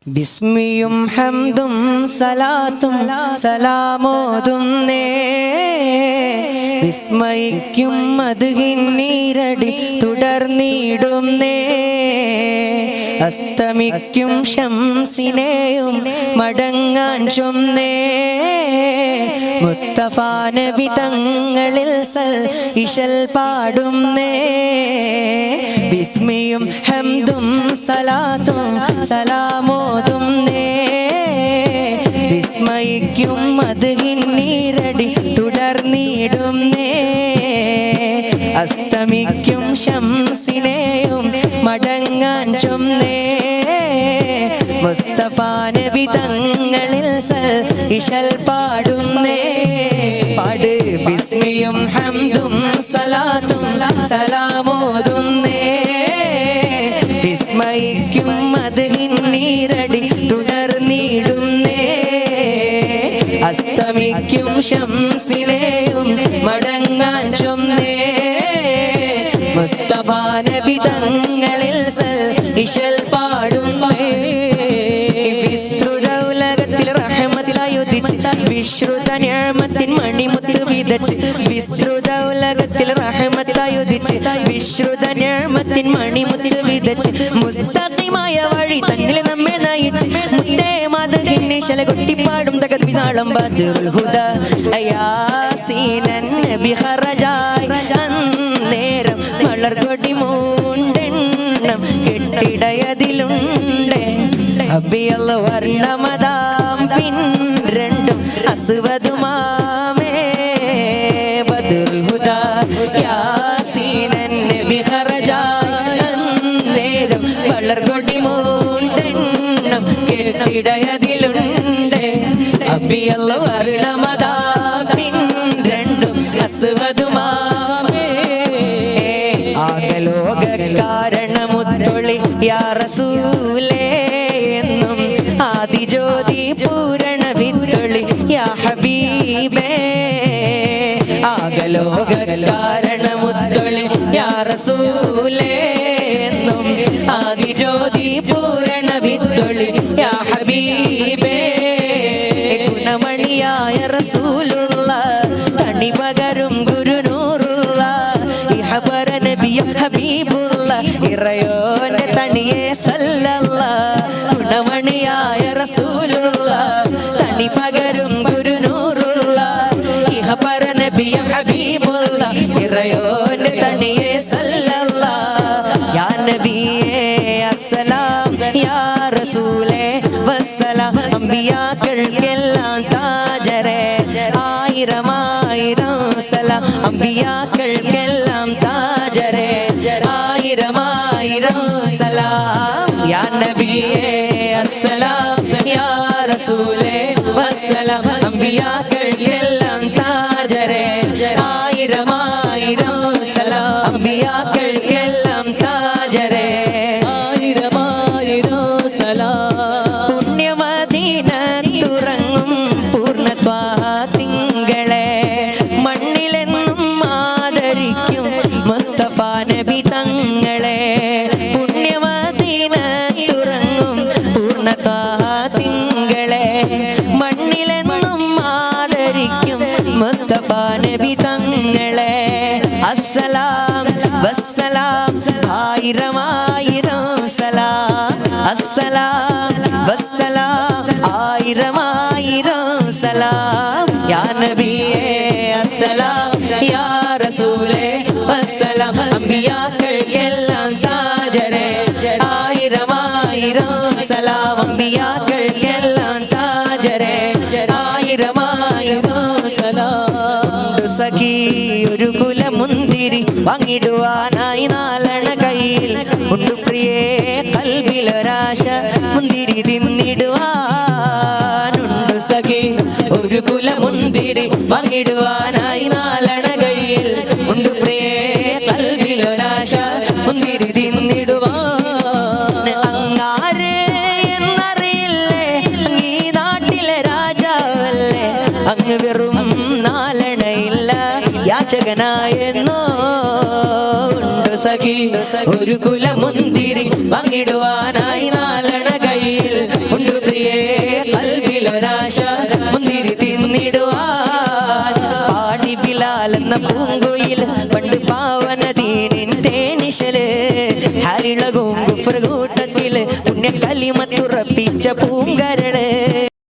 ബിസ്മിയും ഹംദും സലാത്തും സലാമോതുന്നേ വിസ്മയിക്കും മദ്ഹിൻ നീരടി തുടർന്നിടുന്നേ അസ്തമിക്കും ശംസിനെയും മടങ്ങാൻ ചൊന്നേ മുസ്തഫ നബി തങ്ങളിൽ സൽ ഇശൽ പാടുന്നേ ബിസ്മിയും ഹംദും സലാത്തും സലാമോതുന്നേ വിസ്മയിക്കും മദ്ഹിൻ നീരടി തുടർന്നിടുന്നേ അസ്തമിക്കും ശംസിനെയും മടങ്ങാൻ ചൊന്നേ മുസ്തഫ നബി തങ്ങളിൽ സൽ ഇശൽ പാടുന്നേ പാട് ബിസ്മിയും ഹംദും സലാത്തും സലാമോതുന്നേ വിസ്മയിക്കും മദ്ഹിൻ നീരടി തുടർന്നിടുന്നേ അസ്തമിക്കും ശംസിനെയും മടങ്ങാൻ ചൊന്നേ മുസ്തഫ നബി തങ്ങളിൽ സൽ ഇശൽ പാടുന്നേ വിസ്തൃത ഉലകത്തിൽ റഹ്മത്തിലായി ഉദിച്ച് വിശ്രുത നിഅമത്തിൻ മണിമുത്ത് വിതച്ച് വിസ്തൃത ഉലകത്തിൽ റഹ്മത്തിലായി ഉദിച്ച് വിശ്രുത നിഅമത്തിൻ മണിമുത്ത് വിതച്ച് മുസ്തഖിമായ വഴി തന്നിൽ നമ്മെ നയിച്ച് മുത്തേ മദ്ഹിൻ ഇശൽ കൊട്ടിപ്പാടും തകർവിനാളം ബദ്റുൽ ഹുദാ യാസീനൻ നബി ഖറജായി നേരം വളർകൊടി മൂണ്ടെണ്ണം കെട്ടിടയതിലുണ്ട് അബിയൽ വർണ്ണമതാം പിൻ രണ്ടും അസ്വദുമാമേ ബദ്റുൽ ഹുദാ യാസീനൻ നബി ഖറജായി നേരം വളർകൊടി മൂണ്ടെണ്ണം കെട്ടിടയതിലുണ്ട് അബിയൽ വർണ്ണമതാം പിൻ രണ്ടും അസ്വദുമാമേ ആകലോക കാരണമുത്തൊളി യാ റസൂലേ എന്നും ആദിജ്യോതി പൂരണ വിത്തൊളി യാ ഹബീബേ ആകലോക കാരണമുത്തൊളി യാ റസൂലേ എന്നും ആദിജ്യോതി പൂരണ വിത്തൊളി യാ ഹബീബേ ഗുണമണിയായ റസൂലുള്ളാഹ് തണി പകരും ഗുരുനൂറുള്ളാഹ് ഇഹബറ നബിയ ഹബീബുള്ളാഹ് ഇറയോന്റെ തണിയെ സല്ലല്ലാഹ് ഗുണമണിയായ റസൂലുള്ളാഹ് തണി പകരും ഗുരുനൂറുള്ളാഹ് ഇഹബറ നബിയ ഹബീബുള്ളാഹ് ഇറയോന്റെ തണിയെ സല്ലല്ലാഹ് യാ നബിയേ അസ്സലാം യാ റസൂലേ വസ്സലാം അംബിയാക്കൾക്കെല്ലാം താജരേ ആയിരം ആയിരം സലാം അംബിയാക്കൾക്കെല്ലാം താജരേ ആയിരം ആയിരം സലാം യാ നബിയേ അസ്സലാം യാ റസൂലേ വസ്സലാം അംബിയാക്കൾക്കെല്ലാം താജരേ ആയിരം ആയിരം സലാം അംബിയാക്കൾക്കെല്ലാം താജരേ ആയിരം ആയിരം സലാം പുണ്യമദീന തുറങ്ങും പൂർണ്ണത്വാ തിങ്കളെ മണ്ണിലെന്നും ആദരിക്കും മുസ്തഫ നബി തങ്ങളെ പുണ്യമദീന തുറങ്ങും പൂർണ്ണത്വാ തിങ്കളെ മണ്ണിലെന്നും ആദരിക്കും മുസ്തഫ നബി തങ്ങളെ അസ്സലാം വസ്സലാം ആയിരം ആയിരം സലാം അസ്സലാം വസ്സലാം ആയിരം ആയിരം സലാം യാ നബിയേ അസ്സലാം യാ റസൂലേ വസ്സലാം അംബിയാക്കൾക്കെല്ലാം താജരേ ആയിരം ആയിരം സലാം അംബിയാക്കൾക്കെല്ലാം താജരേ ആയിരം ആയിരം സലാം സഖി ഒരു കുലമുന്തിരി വാങ്ങിടുവാനായി നാലണ കയ്യിൽ ഉണ്ടു പ്രിയേ കൽബിലൊരാശ മുന്തിരി തിന്നിടുവാനുണ്ടു സഖി ഒരു കുലമുന്തിരി വാങ്ങിടുവാനായി നാലണ കയ്യിൽ ഉണ്ടു പ്രിയേ കൽബിലൊരാശ മുന്തിരി തിന്നിടുവാൻ അങ്ങാരെ എന്നറിയില്ലേ ഈ നാട്ടിലെ രാജാവല്ലേ അങ്ങ് വെറും നാലണയില്ല യാചകനായെന്നോ ഉണ്ട് സഖി ഒരു കുലമുന്തിരി പങ്കിടുവാനായി നാലണ കയ്യിൽ പാലിളകും കുഫർ കൂട്ടത്തില് പുണ്യ കലിമത്തുറപ്പിച്ച പൂങ്കരള്